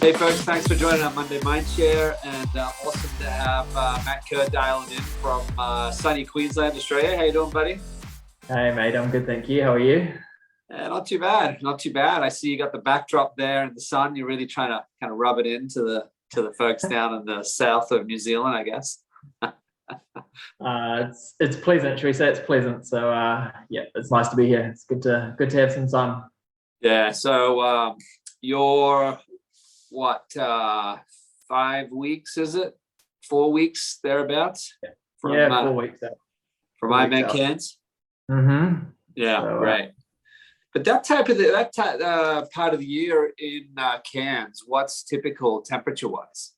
Hey folks, thanks for joining our Monday Mindshare, and awesome to have Matt Kerr dialing in from sunny Queensland, Australia. How you doing, buddy? Hey mate, I'm good, thank you. How are you? Not too bad, not too bad. I see you got the backdrop there in the sun. You're really trying to kind of rub it into the folks down in the south of New Zealand, I guess. It's pleasant. Should we say it's pleasant? So yeah, it's nice to be here. It's good to have some sun. Yeah. So you're what? 5 weeks? Is it 4 weeks thereabouts? From, 4 weeks out. From Ironman Cairns. Mm-hmm. Yeah, so, right. But that part of the year in Cairns, what's typical temperature-wise?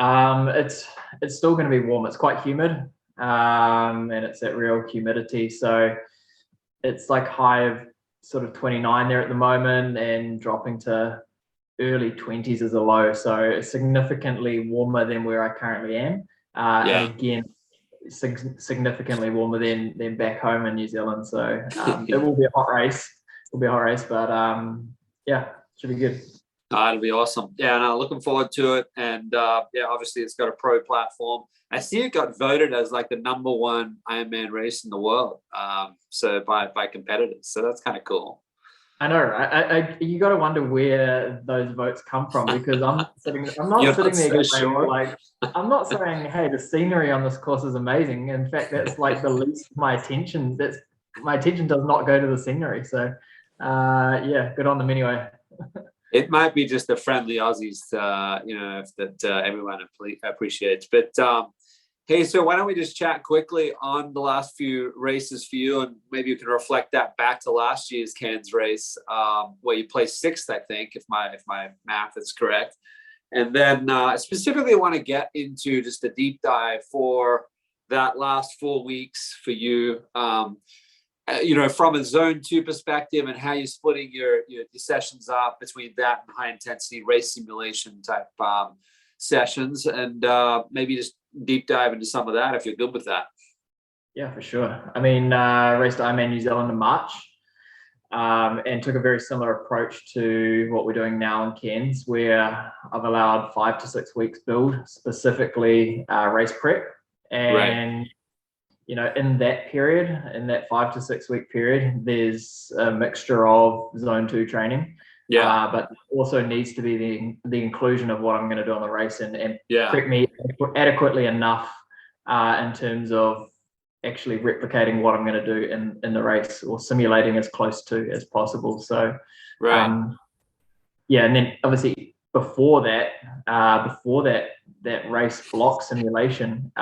It's still going to be warm. It's quite humid, and it's that real humidity. So it's like high of sort of 29 there at the moment, and dropping to early 20s as a low. So significantly warmer than where I currently am. And again, significantly warmer than back home in New Zealand. So it will be a hot race. It'll be a hot race, but yeah, should be good. It'll be awesome. Yeah, no, looking forward to it. And yeah, obviously it's got a pro platform. I see it got voted as like the #1 Ironman race in the world. So by competitors. So that's kind of cool. I know, right? You got to wonder where those votes come from, because I'm not sitting there going, sure. Like, I'm not saying, hey, the scenery on this course is amazing. In fact, that's like the least of my attention. My attention does not go to the scenery. So yeah, good on them anyway. It might be just the friendly Aussies, that everyone appreciates. But hey, so why don't we just chat quickly on the last few races for you, and maybe you can reflect that back to last year's Cairns race, where you placed 6th, I think, if my math is correct. And then specifically, I want to get into just a deep dive for that last 4 weeks for you. From a zone 2 perspective, and how you're splitting your sessions up between that and high intensity race simulation type sessions, and maybe just deep dive into some of that if you're good with that. Yeah, for sure. I mean, raced Ironman New Zealand in March, and took a very similar approach to what we're doing now in Cairns, where I've allowed 5 to 6 weeks build, specifically race prep. And in that period, in that 5 to 6 week period, there's a mixture of zone 2 training. But also needs to be the inclusion of what I'm going to do on the race, and prep me adequately enough in terms of actually replicating what I'm going to do in the race, or simulating as close to as possible. So and then obviously before that race block simulation,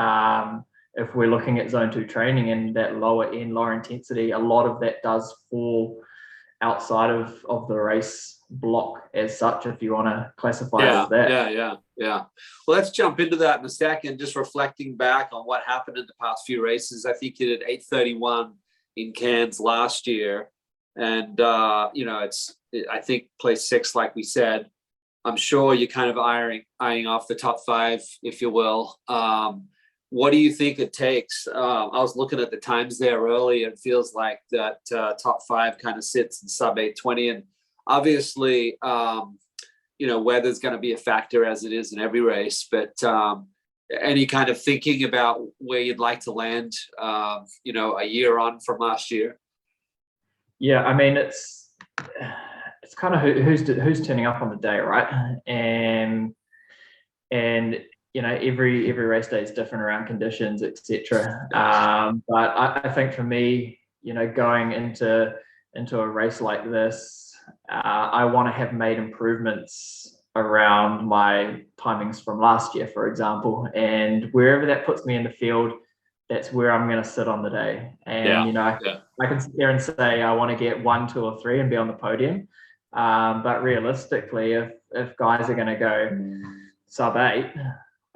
if we're looking at zone 2 training and that lower intensity, a lot of that does fall outside of the race block as such, if you want to classify it as that. Yeah. Well, let's jump into that in a second. Just reflecting back on what happened in the past few races. I think you did 8:31 in Cairns last year, and I think place 6, like we said. I'm sure you're kind of eyeing off the top 5, if you will. What do you think it takes? I was looking at the times there earlier. It feels like that top 5 kind of sits in sub 8:20, and obviously, weather's going to be a factor, as it is in every race. But any kind of thinking about where you'd like to land, a year on from last year? Yeah, I mean, it's kind of who's turning up on the day, right? And every race day is different around conditions, etc. But I think for me, going into a race like this, I want to have made improvements around my timings from last year, for example, and wherever that puts me in the field, that's where I'm going to sit on the day. And I can sit there and say I want to get 1, 2, or 3 and be on the podium, but realistically, if guys are going to go sub 8,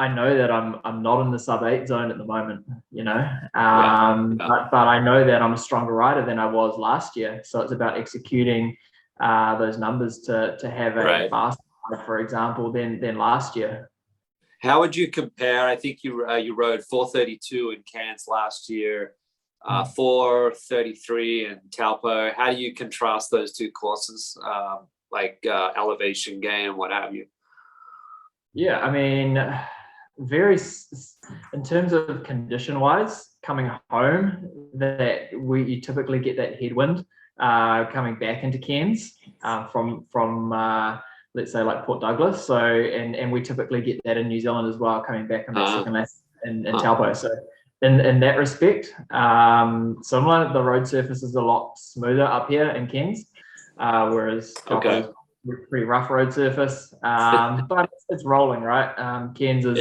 I know that I'm not in the sub 8 zone at the moment, but I know that I'm a stronger rider than I was last year. So it's about executing those numbers to have a faster rider, for example, than last year. How would you compare? I think you rode 4:32 in Cairns last year, 4:33 in Taupo. How do you contrast those two courses like elevation gain, what have you? Yeah, I mean, in terms of condition wise, coming home, that you typically get that headwind coming back into Cairns from let's say like Port Douglas. So and we typically get that in New Zealand as well, coming back on that second lap in Taupo. So in that respect, similar, the road surface is a lot smoother up here in Cairns, whereas Taupo is pretty rough road surface. But it's rolling, right? Cairns is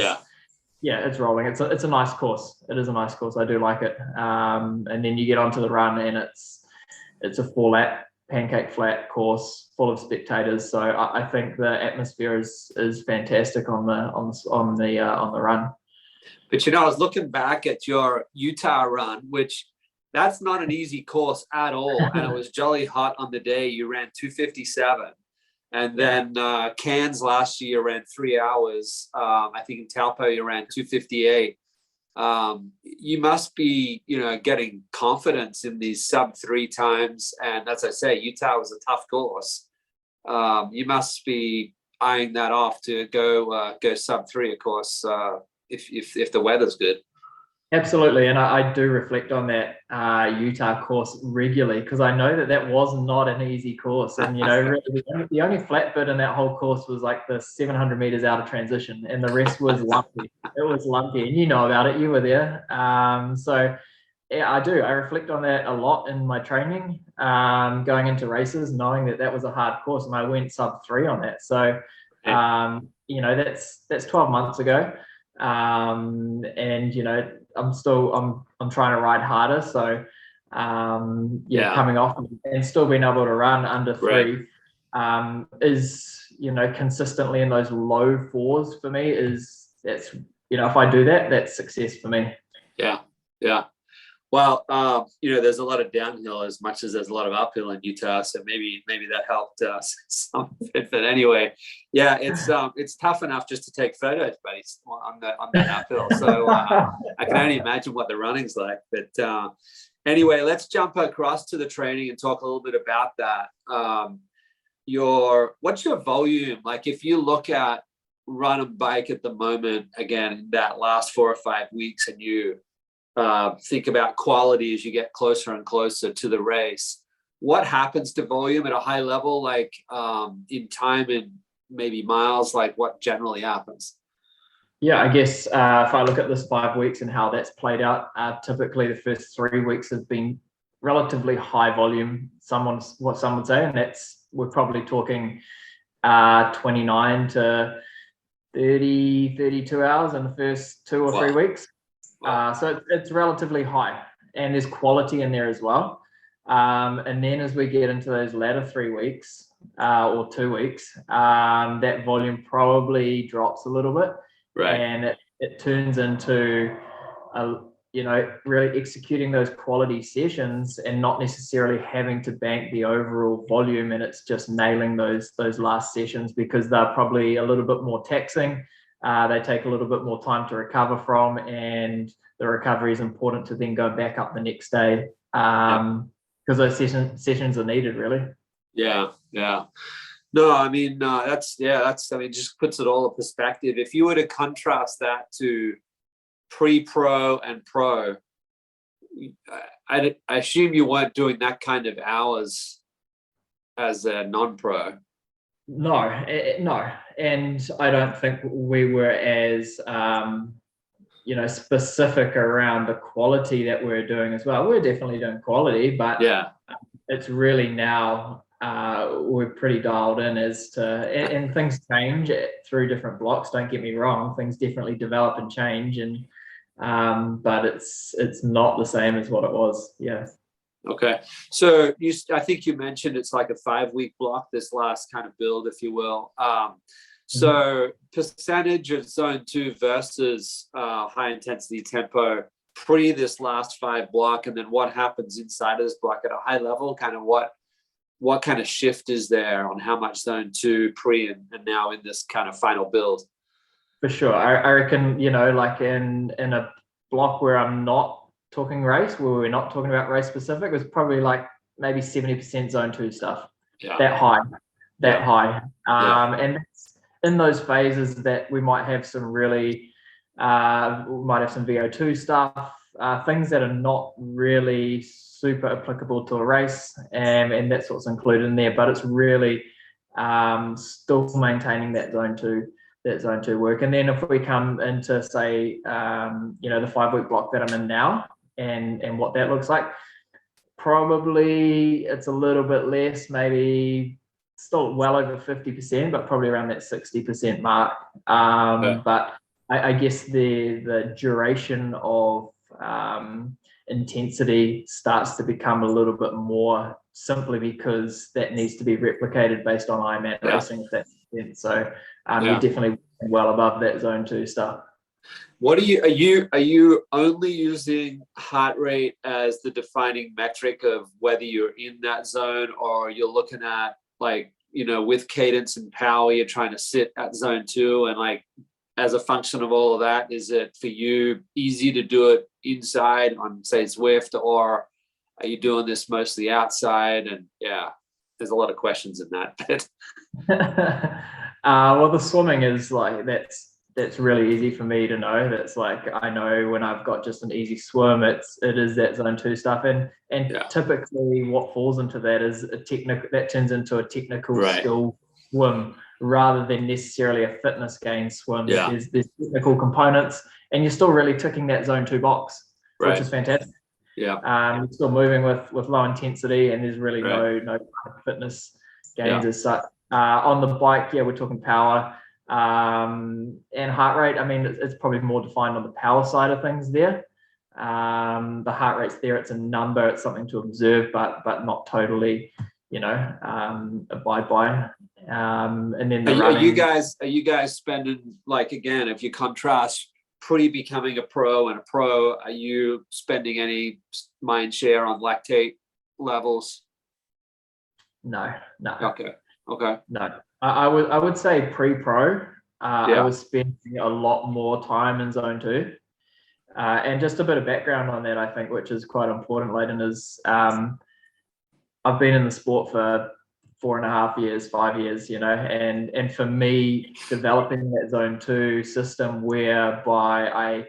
it's rolling. It's a nice course. It is a nice course. I do like it. And then you get onto the run, and it's a 4-lap pancake flat course full of spectators. So I think the atmosphere is fantastic on the run. But I was looking back at your Utah run, which that's not an easy course at all, and it was jolly hot on the day. You ran 2:57. And then Cairns last year ran 3 hours. I think in Taupo you ran 2:58. You must be, getting confidence in these sub-3 times. And as I say, Utah was a tough course. You must be eyeing that off to go sub-3, of course, if the weather's good. Absolutely, and I do reflect on that Utah course regularly, because I know that was not an easy course, and really the only flat bit in that whole course was like the 700 meters out of transition, and the rest was lumpy. It was lumpy, and you know about it. You were there, so yeah, I do. I reflect on that a lot in my training, going into races, knowing that was a hard course, and I went sub-3 on that. So, that's 12 months ago. And I'm trying to ride harder, so coming off and still being able to run under 3 is consistently in those low 4s for me. That's if I do that, that's success for me. Well, there's a lot of downhill as much as there's a lot of uphill in Utah, so maybe that helped some bit. But anyway, it's tough enough just to take photos, buddy, on that uphill. So I can only imagine what the running's like. But anyway, let's jump across to the training and talk a little bit about that. What's your volume like? If you look at run and bike at the moment, again in that last 4 or 5 weeks, and you think about quality as you get closer and closer to the race, what happens to volume at a high level, like in time and maybe miles, like what generally happens? Yeah, I guess if I look at this 5 weeks and how that's played out, typically the first 3 weeks have been relatively high volume, what some would say, and we're probably talking 29 to 30, 32 hours in the first 2 or 3 weeks. So it's relatively high, and there's quality in there as well. And then as we get into those latter 3 weeks or 2 weeks, that volume probably drops a little bit, and it turns into really executing those quality sessions and not necessarily having to bank the overall volume, and it's just nailing those last sessions, because they're probably a little bit more taxing. They take a little bit more time to recover from, and the recovery is important to then go back up the next day, because those sessions are needed, really. Yeah. No, I mean, that's just puts it all in perspective. If you were to contrast that to pre-pro and pro, I assume you weren't doing that kind of hours as a non-pro. No, and I don't think we were as specific around the quality that we're doing as well. We're definitely doing quality, but it's really now we're pretty dialed in as to, and things change through different blocks. Don't get me wrong, things definitely develop and change, and but it's not the same as what it was. Yeah. Okay, so I think you mentioned it's like a 5-week block, this last kind of build, if you will. So percentage of zone 2 versus high intensity tempo pre this last 5 block, and then what happens inside of this block at a high level, kind of what kind of shift is there on how much zone 2 pre and now in this kind of final build? For sure. I reckon, like in a block where I'm not talking race, where we're not talking about race specific, it was probably like maybe 70% zone 2 stuff. That high. that high. And that's in those phases that we might have some really, we might have some VO2 stuff, things that are not really super applicable to a race, and that's what's included in there. But it's really still maintaining that zone two work. And then if we come into, say, the 5-week block that I'm in now, and what that looks like, probably it's a little bit less, maybe still well over 50%, but probably around that 60% mark. But I guess the duration of intensity starts to become a little bit more, simply because that needs to be replicated based on Ironman racing, if that makes sense. So you're definitely well above that zone 2 stuff. What are you only using heart rate as the defining metric of whether you're in that zone, or you're looking at, like, with cadence and power, you're trying to sit at zone 2, and, like, as a function of all of that, is it for you easy to do it inside on, say, Zwift, or are you doing this mostly outside? And there's a lot of questions in that bit. Well, the swimming is like, that's really easy for me to know. That's like, I know when I've got just an easy swim, it is that zone 2 stuff. And typically what falls into that is that turns into a technical skill swim, rather than necessarily a fitness gain swim. There's technical components, and you're still really ticking that zone 2 box, which is fantastic. You're still moving with low intensity, and there's really no fitness gains as such. On the bike, we're talking power. And heart rate, I mean, it's probably more defined on the power side of things there. The heart rate's there, it's a number, it's something to observe, but not totally, abide by. And then are you guys spending, like, again, if you contrast pre-becoming a pro and a pro, are you spending any mind share on lactate levels? No. Okay. No. I would say pre-pro, I was spending a lot more time in zone 2. And just a bit of background on that, I think, which is quite important, Leighton, is I've been in the sport for 4.5 years, 5 years, and for me, developing that zone 2 system whereby I,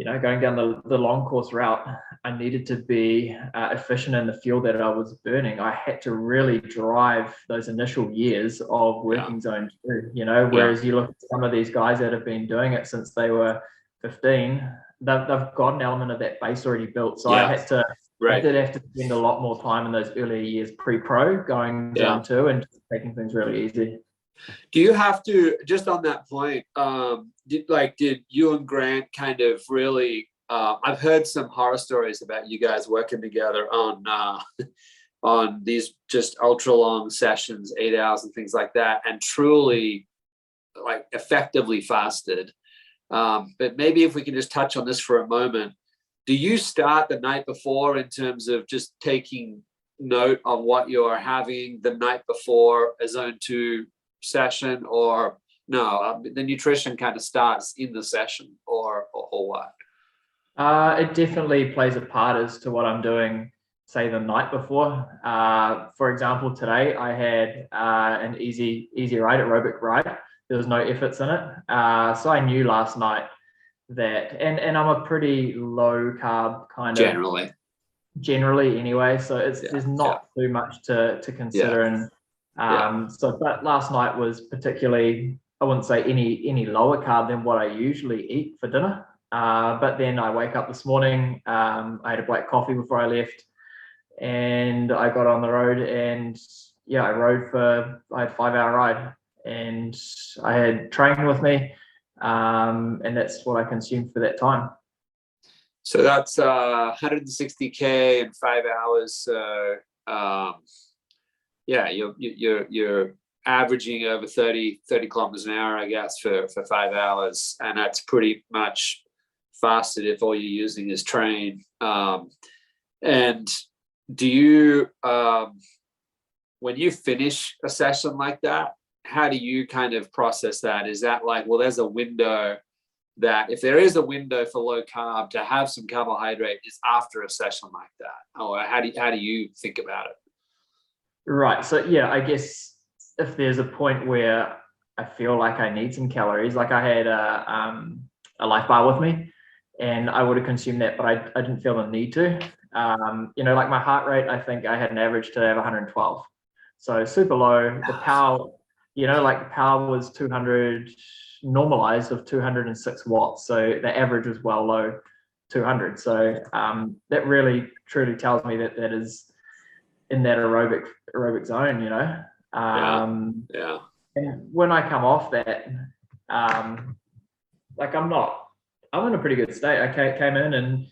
going down the long course route, I needed to be efficient in the fuel that I was burning. I had to really drive those initial years of working zone 2, whereas you look at some of these guys that have been doing it since they were 15, they've got an element of that base already built. So I did have to spend a lot more time in those earlier years pre-pro going zone 2 and just taking things really easy. Do you have to, just on that point, did you and Grant kind of really, I've heard some horror stories about you guys working together on these just ultra long sessions, 8 hours and things like that, and truly, like, effectively fasted. But maybe if we can just touch on this for a moment, do you start the night before in terms of just taking note of what you're having the night before a zone 2 session, or no, the nutrition kind of starts in the session, or what? It definitely plays a part as to what I'm doing, say, the night before. For example, today I had an easy ride, aerobic ride. There was no efforts in it. So I knew last night that, and I'm a pretty low carb kind of generally anyway. So there's not too much to consider. And but last night was particularly, I wouldn't say any lower carb than what I usually eat for dinner. But then I wake up this morning, I had a black coffee before I left, and I got on the road, and I rode I had a 5-hour ride, and I had training with me, and that's what I consumed for that time. So that's 160K in 5 hours. You're averaging over 30 kilometers an hour, I guess, for 5 hours, and that's pretty much fasted if all you're using is train. And do you, when you finish a session like that, how do you kind of process that? Is that like, well, there's a window that, if there is a window for low carb to have some carbohydrate, is after a session like that? Or how do you think about it? Right. So I guess if there's a point where I feel like I need some calories, like I had a life bar with me, and I would have consumed that, but I didn't feel the need to. Like my heart rate, I think I had an average today of 112. So super low. The power, like the power was 200, normalized of 206 watts. So the average was well low 200. So that really truly tells me that is in that aerobic zone, Yeah. And when I come off that, like I'm in a pretty good state. I came in and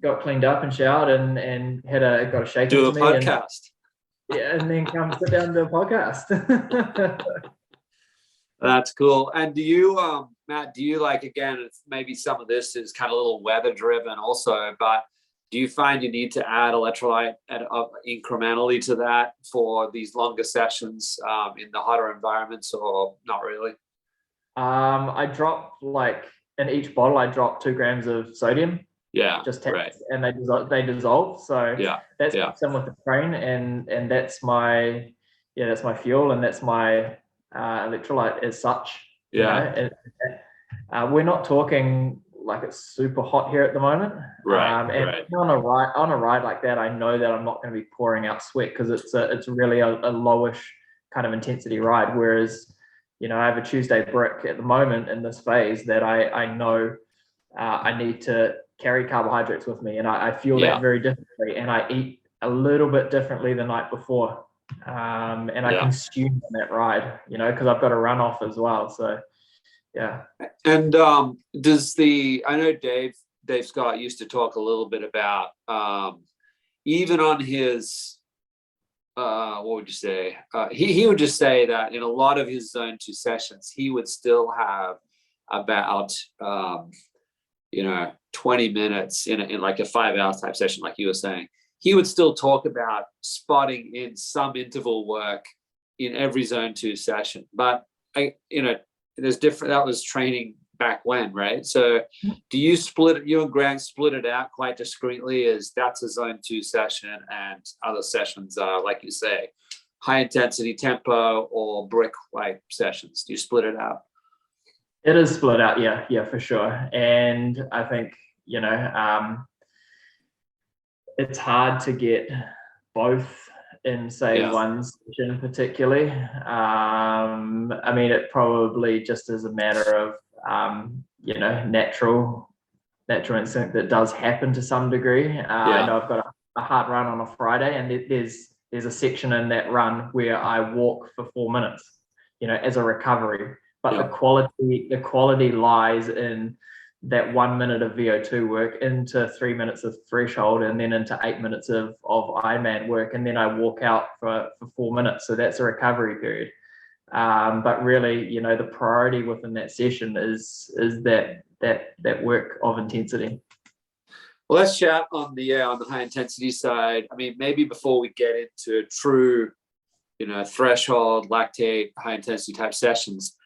got cleaned up and showered and got a shake Do into a me podcast. and then come sit down and do a podcast. That's cool. And do you, Matt, again, maybe some of this is kind of a little weather driven also, but do you find you need to add electrolyte incrementally to that for these longer sessions in the hotter environments, or not really? I drop, like, in each bottle, I drop 2 grams of sodium. Yeah, just right. And they dissolve. So that's similar with the train, and that's my fuel, and that's my electrolyte as such. Yeah. We're not talking like it's super hot here at the moment. Right. On a ride like that, I know that I'm not going to be pouring out sweat because it's really a lowish kind of intensity ride. Whereas, I have a Tuesday brick at the moment in this phase that I know I need to carry carbohydrates with me, and I feel that very differently, and I eat a little bit differently the night before, and I consume on that ride, because I've got a run off as well. So and I know Dave Scott used to talk a little bit about even on his what would you say, he would just say that in a lot of his zone 2 sessions he would still have about 20 minutes in like a 5-hour type session, like you were saying. He would still talk about spotting in some interval work in every zone 2 session. But there's different, that was training back when, right? So do you you and Grant split it out quite discreetly as that's a zone 2 session and other sessions are, like you say, high intensity tempo or brick like sessions? Do you split it out? It is split out, yeah, for sure. And I think, it's hard to get both in, say, one session particularly. It probably just is a matter of, natural instinct that does happen to some degree. I know I've got a hard run on a Friday, and there's a section in that run where I walk for 4 minutes, as a recovery. But the quality lies in that 1 minute of VO2 work into 3 minutes of threshold, and then into 8 minutes of Ironman work, and then I walk out for 4 minutes. So that's a recovery period. But really, the priority within that session is that work of intensity. Well, let's chat on the high intensity side. Maybe before we get into true, threshold, lactate, high intensity type sessions.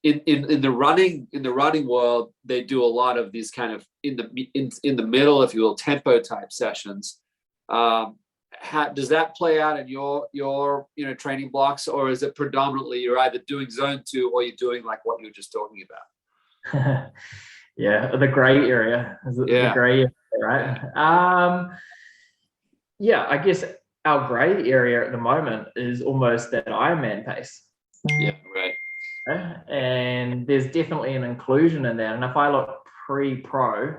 In the running world, they do a lot of these kind of in the middle, if you will, tempo type sessions. Does that play out in your training blocks, or is it predominantly you're either doing zone 2 or you're doing like what you were just talking about? The gray area. The gray area, right? I guess our gray area at the moment is almost that Ironman pace. Yeah, right. And there's definitely an inclusion in that. And if I look pre-pro,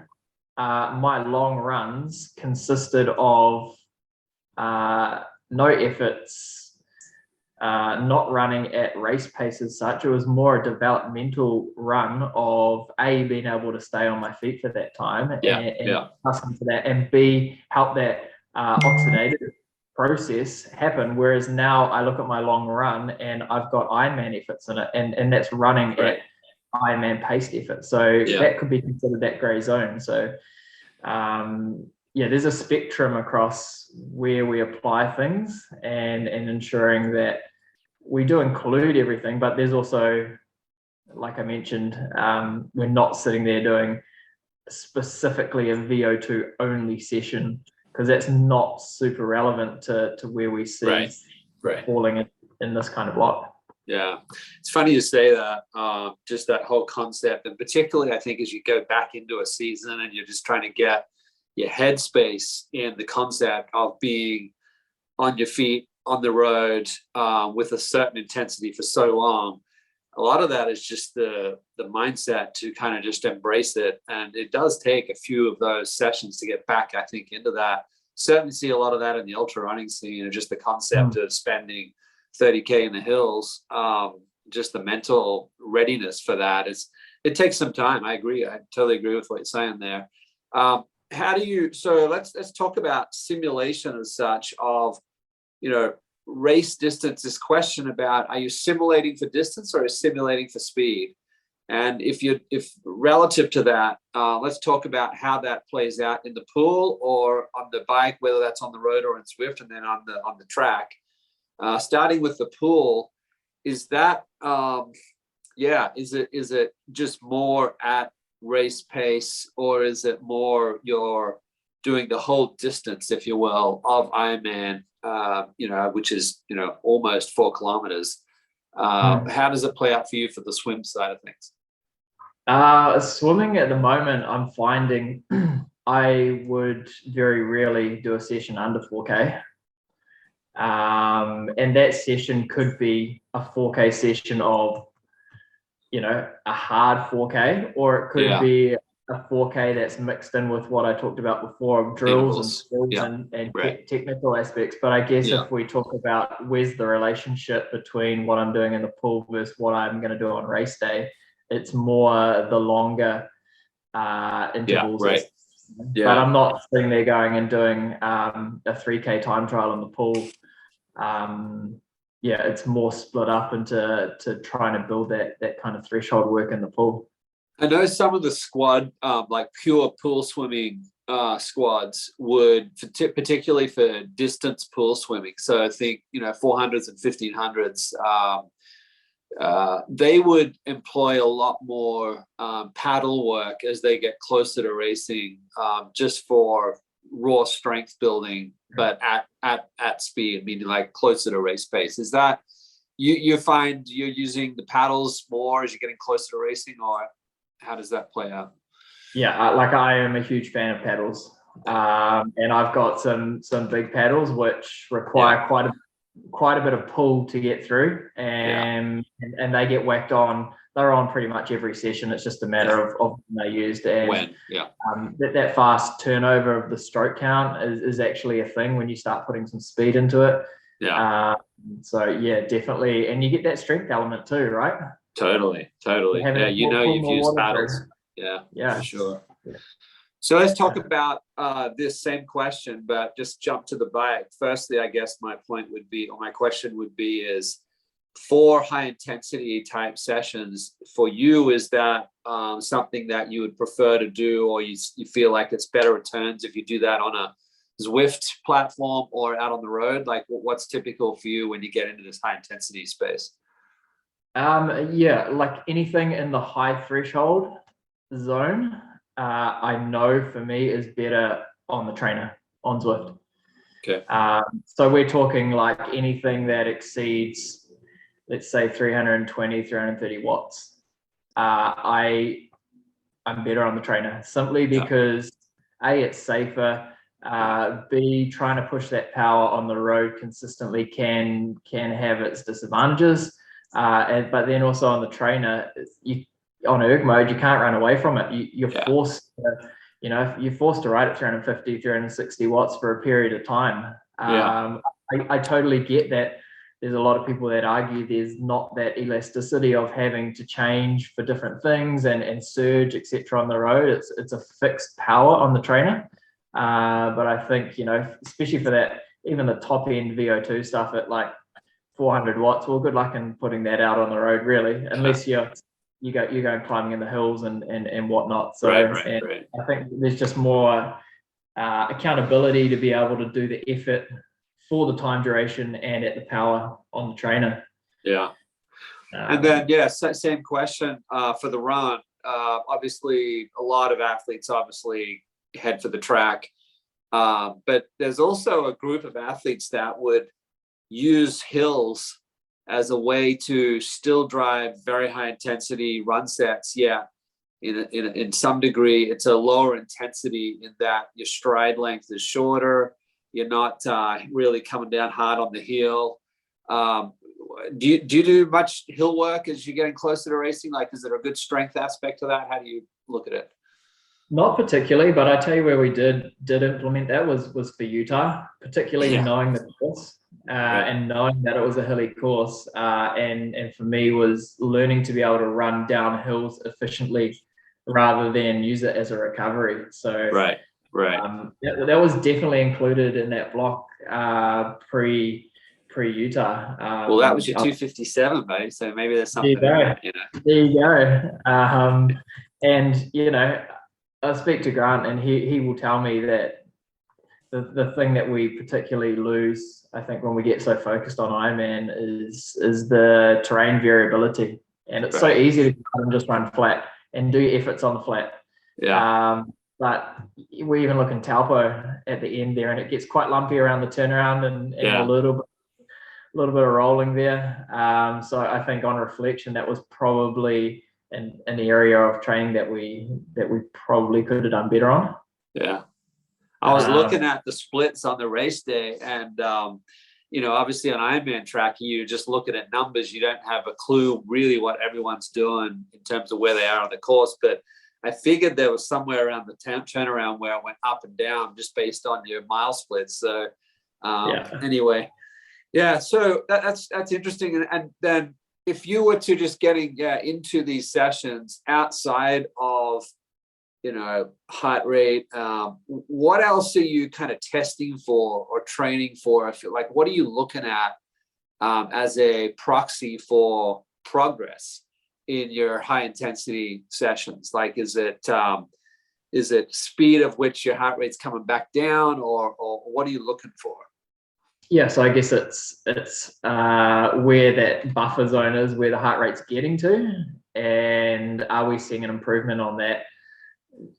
my long runs consisted of no efforts, not running at race pace as such. It was more a developmental run of A, being able to stay on my feet for that time and accustomed to that, and B, help that oxidative process happen. Whereas now I look at my long run and I've got Ironman efforts in it, and that's running at Ironman paced effort. So that could be considered that gray zone. So there's a spectrum across where we apply things, and ensuring that we do include everything, but there's also, like I mentioned, we're not sitting there doing specifically a VO2 only session, because that's not super relevant to where we see falling in this kind of block. Yeah, it's funny you say that, just that whole concept. And particularly, I think, as you go back into a season and you're just trying to get your headspace in the concept of being on your feet, on the road, with a certain intensity for so long. A lot of that is just the mindset to kind of just embrace it. And it does take a few of those sessions to get back, I think, into that. Certainly see a lot of that in the ultra running scene, and just the concept of spending 30K in the hills. Just the mental readiness for that it takes some time. I agree. I totally agree with what you're saying there. How do you, so let's talk about simulation as such of, race distance. This question about, are you simulating for distance or are you simulating for speed? And if relative to that, let's talk about how that plays out in the pool or on the bike, whether that's on the road or in Zwift, and then on the track. Starting with the pool, is that is it just more at race pace, or is it more you're doing the whole distance, if you will, of Ironman, which is almost 4 kilometers? How does it play out for you for the swim side of things? Swimming at the moment, I'm finding I would very rarely do a session under 4K. And that session could be a 4K session of, a hard 4K, or it could be a 4K that's mixed in with what I talked about before, of drills and skills and technical aspects. But I guess if we talk about where's the relationship between what I'm doing in the pool versus what I'm going to do on race day, it's more the longer intervals. But I'm not sitting there going and doing a 3K time trial in the pool. It's more split up into trying to build that kind of threshold work in the pool. I know some of the squad, like pure pool swimming squads, would, particularly for distance pool swimming, so I think 400s and 1500s, they would employ a lot more paddle work as they get closer to racing, just for raw strength building, but at speed, meaning like closer to race pace. Is that you find you're using the paddles more as you're getting closer to racing, or how does that play out? Like I am a huge fan of paddles, and I've got some big paddles which require quite a bit of pull to get through, and they get whacked on. They're on pretty much every session. It's just a matter of when they're used, and when that fast turnover of the stroke count is actually a thing when you start putting some speed into it. Definitely, and you get that strength element too, right? Totally. You've used paddles. For sure. So let's talk about this same question, but just jump to the bike. Firstly, I guess my question would be is, for high intensity type sessions for you, is that something that you would prefer to do, or you feel like it's better returns if you do that on a Zwift platform or out on the road? Like, what's typical for you when you get into this high intensity space? Like anything in the high threshold zone, I know for me is better on the trainer, on Zwift. Okay. So we're talking like anything that exceeds, let's say 320, 330 watts. I'm better on the trainer, simply because A, it's safer. B, trying to push that power on the road consistently can have its disadvantages. But then also on the trainer, on erg mode, you can't run away from it. You're forced to, you're forced to ride at 350, 360 watts for a period of time. I totally get that. There's a lot of people that argue there's not that elasticity of having to change for different things and surge, etc. on the road. It's a fixed power on the trainer. But I think, especially for that, even the top end VO2 stuff at like 400 watts, well, good luck in putting that out on the road, really, unless you're going climbing in the hills and whatnot. So I think there's just more accountability to be able to do the effort for the time duration and at the power on the trainer. And then same question for the run. Obviously a lot of athletes head for the track, but there's also a group of athletes that would use hills as a way to still drive very high intensity run sets. Yeah, in some degree, it's a lower intensity in that your stride length is shorter. You're not really coming down hard on the heel. Do you do much hill work as you're getting closer to racing? Like, is there a good strength aspect to that? How do you look at it? Not particularly, but I tell you where we did implement that was for Utah, particularly knowing the course and knowing that it was a hilly course. And for me was learning to be able to run down hills efficiently rather than use it as a recovery. So right. That was definitely included in that block pre Utah. Well, that was your 257, mate. So maybe there's something in that, you know. There you go. And you know, I speak to Grant, and he will tell me that the thing that we particularly lose, I think, when we get so focused on Ironman is the terrain variability, and it's so easy to just run flat and do efforts on the flat. Yeah. But we even look in Taupo at the end there, and it gets quite lumpy around the turnaround and a little bit of rolling there. So I think on reflection, that was probably an area of training that we probably could have done better on. Yeah. I was looking at the splits on the race day, and you know, obviously on Ironman track, you're just looking at numbers. You don't have a clue really what everyone's doing in terms of where they are on the course. But I figured there was somewhere around the turnaround where it went up and down just based on your mile splits. So anyway, yeah. So that's interesting. And then if you were to just getting into these sessions outside of, you know, heart rate, what else are you kind of testing for or training for? I feel like, what are you looking at as a proxy for progress in your high intensity sessions? Like, is it speed of which your heart rate's coming back down, or what are you looking for? Yeah, so I guess it's where that buffer zone is, where the heart rate's getting to, and are we seeing an improvement on that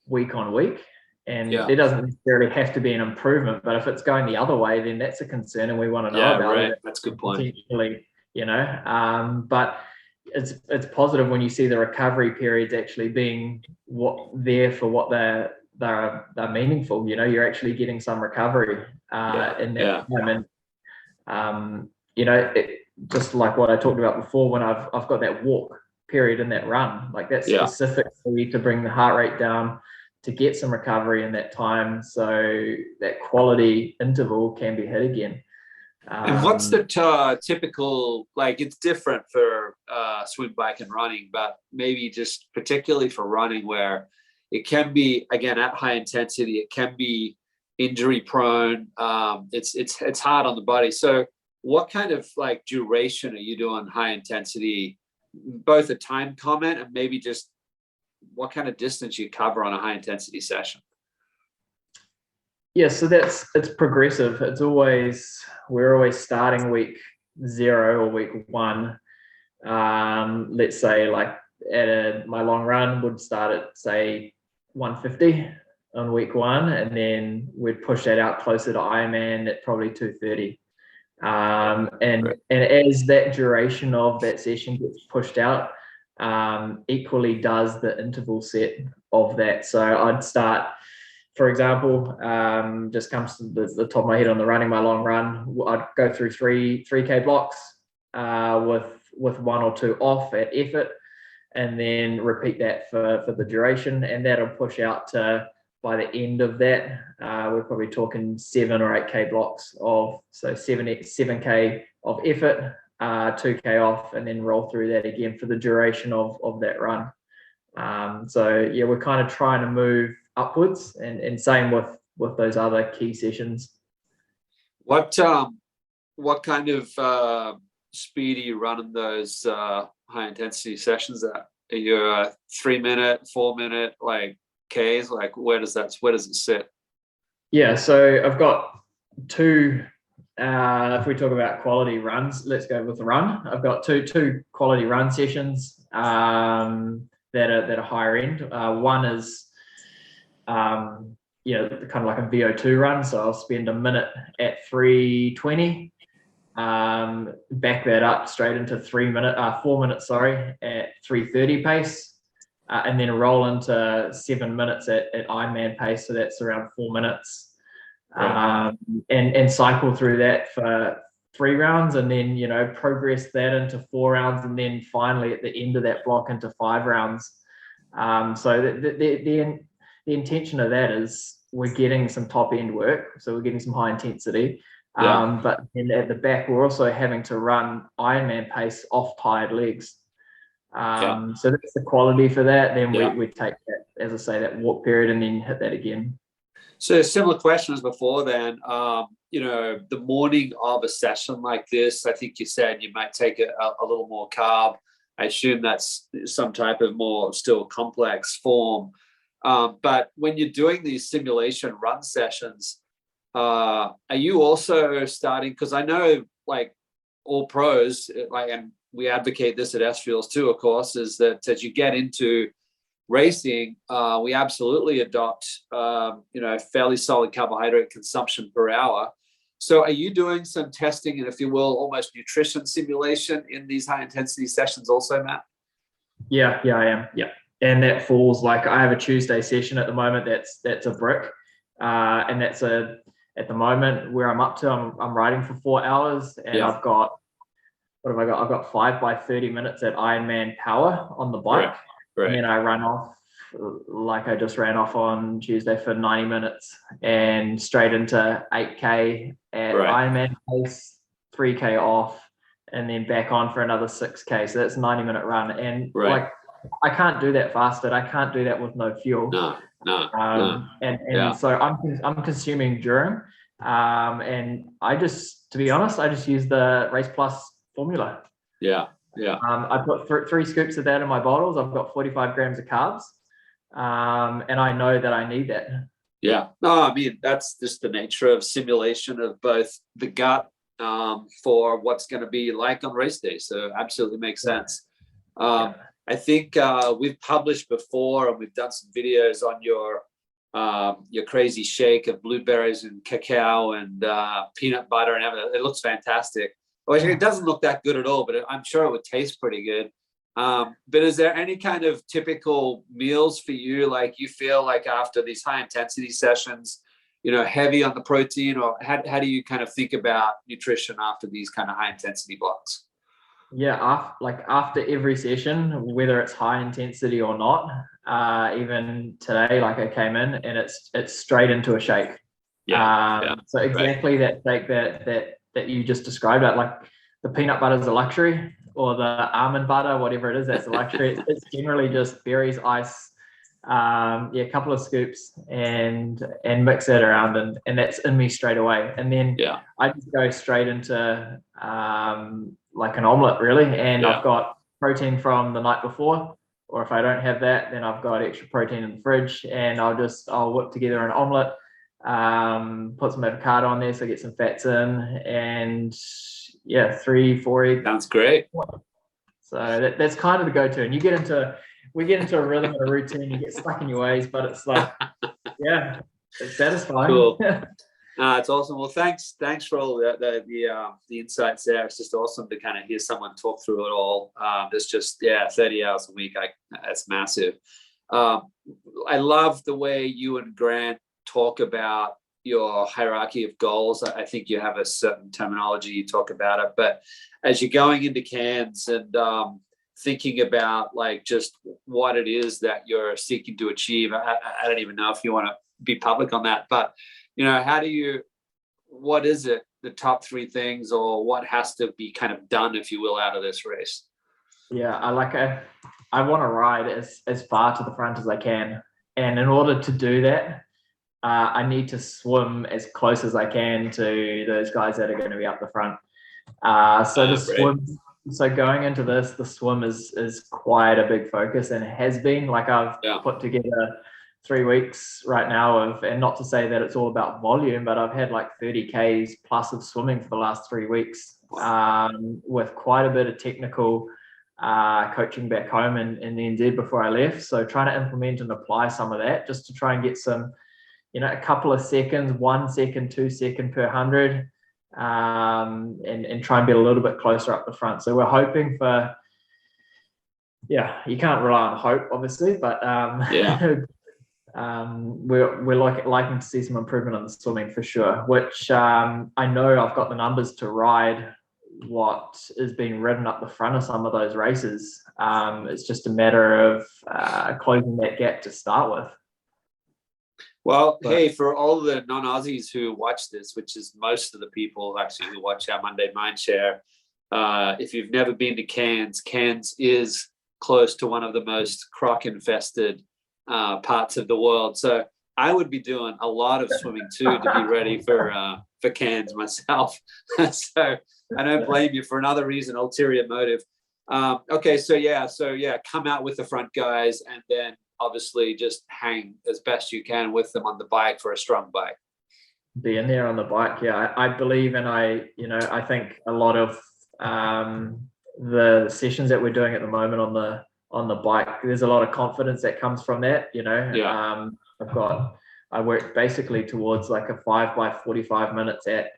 week on week? And there doesn't necessarily have to be an improvement, but if it's going the other way, then that's a concern, and we want to know about it. That's a good point. Potentially, you know, but it's positive when you see the recovery periods actually being what they're meaningful. You know, you're actually getting some recovery in that moment. You know, just like what I talked about before, when I've got that walk period in that run, like that's specifically to bring the heart rate down to get some recovery in that time, so that quality interval can be hit again. And what's the typical, like, it's different for swim, bike, and running, but maybe just particularly for running, where it can be, again, at high intensity, it can be injury prone. It's hard on the body. So what kind of like duration are you doing high intensity, both a time comment and maybe just what kind of distance you cover on a high intensity session? Yeah, so it's progressive. We're always starting week 0 or week 1. Let's say like my long run would start at say 150 on week 1, and then we'd push that out closer to Ironman at probably 230. And as that duration of that session gets pushed out, equally does the interval set of that. So I'd start, for example, just comes to the top of my head on the running, my long run, I'd go through 3K blocks with 1 or 2 off at effort, and then repeat that for the duration, and that'll push out to, by the end of that, we're probably talking 7 or 8K blocks of, so 7K of effort, 2K off, and then roll through that again for the duration of that run. So yeah, we're kind of trying to move upwards, and same with those other key sessions. What kind of speed are you running those high intensity sessions at? Are you 3 minute, 4 minute, like Ks? Like where does it sit? Yeah, so I've got 2. If we talk about quality runs, let's go with the run. I've got two quality run sessions that are higher end. One is kind of like a VO2 run, so I'll spend a minute at 320, back that up straight into 4 minutes, at 3:30 pace, and then roll into 7 minutes at Ironman pace. So that's around 4 minutes, and cycle through that for 3 rounds, and then, you know, progress that into 4 rounds, and then finally at the end of that block into 5 rounds. So the intention of that is we're getting some top end work, so we're getting some high intensity. But then at the back, we're also having to run Ironman pace off tired legs. So that's the quality for that. Then we take that, as I say, that walk period, and then hit that again. So similar question as before then, you know, the morning of a session like this, I think you said you might take a little more carb. I assume that's some type of more still complex form. But when you're doing these simulation run sessions, are you also starting, because I know like all pros, like, and we advocate this at SFuels too, of course, is that as you get into racing, we absolutely adopt, you know, fairly solid carbohydrate consumption per hour. So are you doing some testing and, if you will, almost nutrition simulation in these high intensity sessions also, Matt? Yeah, I am. Yeah. And that falls, like, I have a Tuesday session at the moment. That's a brick. And that's at the moment where I'm up to, I'm riding for 4 hours, and I've got, what have I got? I've got 5 by 30 minutes at Ironman power on the bike. Right. And then I run off, like I just ran off on Tuesday, for 90 minutes, and straight into 8K at Ironman pace, 3K off, and then back on for another 6K. So that's a 90-minute run. And like, I can't do that fasted. I can't do that with no fuel. No. And so I'm consuming during, and I just, to be honest, I just use the Race Plus formula. I put 3 scoops of that in my bottles. I've got 45 grams of carbs, and I know that I need that. No, I mean, that's just the nature of simulation of both the gut for what's going to be like on race day. So absolutely makes sense. I think we've published before, and we've done some videos on your crazy shake of blueberries and cacao and peanut butter and everything. It looks fantastic. Well, it doesn't look that good at all, but I'm sure it would taste pretty good. But is there any kind of typical meals for you, like you feel like after these high intensity sessions, you know, heavy on the protein, or how do you kind of think about nutrition after these kind of high intensity blocks? After every session, whether it's high intensity or not, even today, like I came in and it's straight into a shake. So exactly that shake that you just described, it, like the peanut butter is a luxury, or the almond butter, whatever it is, that's a luxury. It's generally just berries, ice, a couple of scoops, and mix it around, and that's in me straight away. And then I just go straight into like an omelet, really. And I've got protein from the night before, or if I don't have that, then I've got extra protein in the fridge, and I'll whip together an omelet, put some avocado on there so I get some fats in, and 3-4 eggs. Sounds great. So that's kind of the go-to, and we get into a rhythm and a routine. You get stuck in your ways, but it's like it's satisfying. Cool. It's awesome. Well, thanks for all the insights there. It's just awesome to kind of hear someone talk through it all. There's just 30 hours a week. That's massive. I love the way you and Grant talk about your hierarchy of goals. I think you have a certain terminology, you talk about it, but as you're going into Cairns and thinking about like just what it is that you're seeking to achieve, I don't even know if you want to be public on that, but you know, what is it, the top 3 things, or what has to be kind of done, if you will, out of this race? I want to ride as far to the front as I can, and in order to do that, I need to swim as close as I can to those guys that are going to be up the front. So going into this, the swim is quite a big focus, and it has been. Like I've put together 3 weeks right now and not to say that it's all about volume, but I've had like 30 Ks plus of swimming for the last 3 weeks, with quite a bit of technical coaching back home in the NZ before I left. So trying to implement and apply some of that just to try and get some, a couple of seconds, 1 second, 2 second per 100, and try and be a little bit closer up the front. So we're hoping for, you can't rely on hope, obviously, but we're liking to see some improvement on the swimming for sure, which I know I've got the numbers to ride what is being ridden up the front of some of those races. It's just a matter of closing that gap to start with. Well, hey, for all the non-Aussies who watch this, which is most of the people actually who watch our Monday Mindshare, if you've never been to Cairns, Cairns is close to one of the most croc-infested parts of the world. So I would be doing a lot of swimming too to be ready for Cairns myself. So I don't blame you for another reason, ulterior motive. Okay, so come out with the front guys and then obviously just hang as best you can with them on the bike for a strong bike. Be in there on the bike, I believe, and I think a lot of the sessions that we're doing at the moment on the bike, there's a lot of confidence that comes from that. I work basically towards like a 5 by 45 minutes at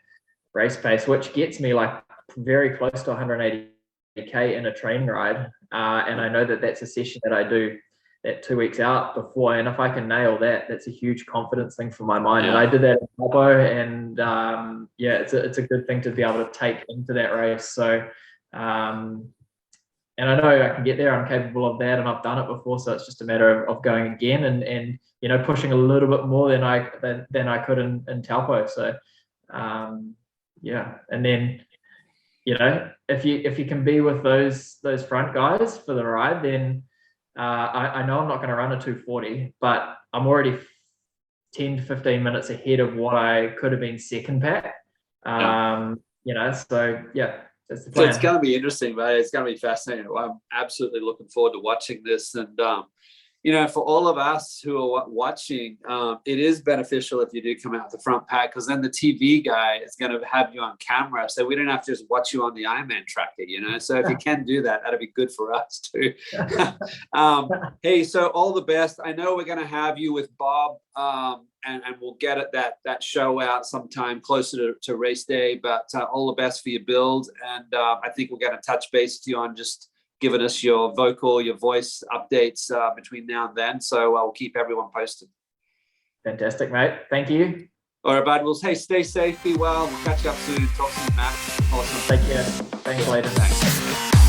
race pace, which gets me like very close to 180k in a train ride, and I know that that's a session that I do that 2 weeks out before, and if I can nail that, that's a huge confidence thing for my mind. And I did that in Cabo, and it's a good thing to be able to take into that race. So and I know I can get there, I'm capable of that, and I've done it before, so it's just a matter of going again and pushing a little bit more than I could in Taupo. So and then if you can be with those front guys for the ride, then I know I'm not going to run a 240, but I'm already 10 to 15 minutes ahead of what I could have been second pack. That's the plan. So it's going to be interesting, mate. It's going to be fascinating. I'm absolutely looking forward to watching this. And, for all of us who are watching, it is beneficial if you do come out the front pack, because then the TV guy is going to have you on camera. So we don't have to just watch you on the Ironman tracker, So if you can do that, that'd be good for us too. Hey, so all the best. I know we're going to have you with Bob, and we'll get it that show out sometime closer to race day, but all the best for your build. And I think we're going to touch base with you on just giving us your voice updates between now and then. So I'll keep everyone posted. Fantastic, mate. Thank you. All right, bud. Well, hey, stay safe, be well. We'll catch up soon. Talk soon, Matt. Awesome. Take care. Thanks later. Thanks.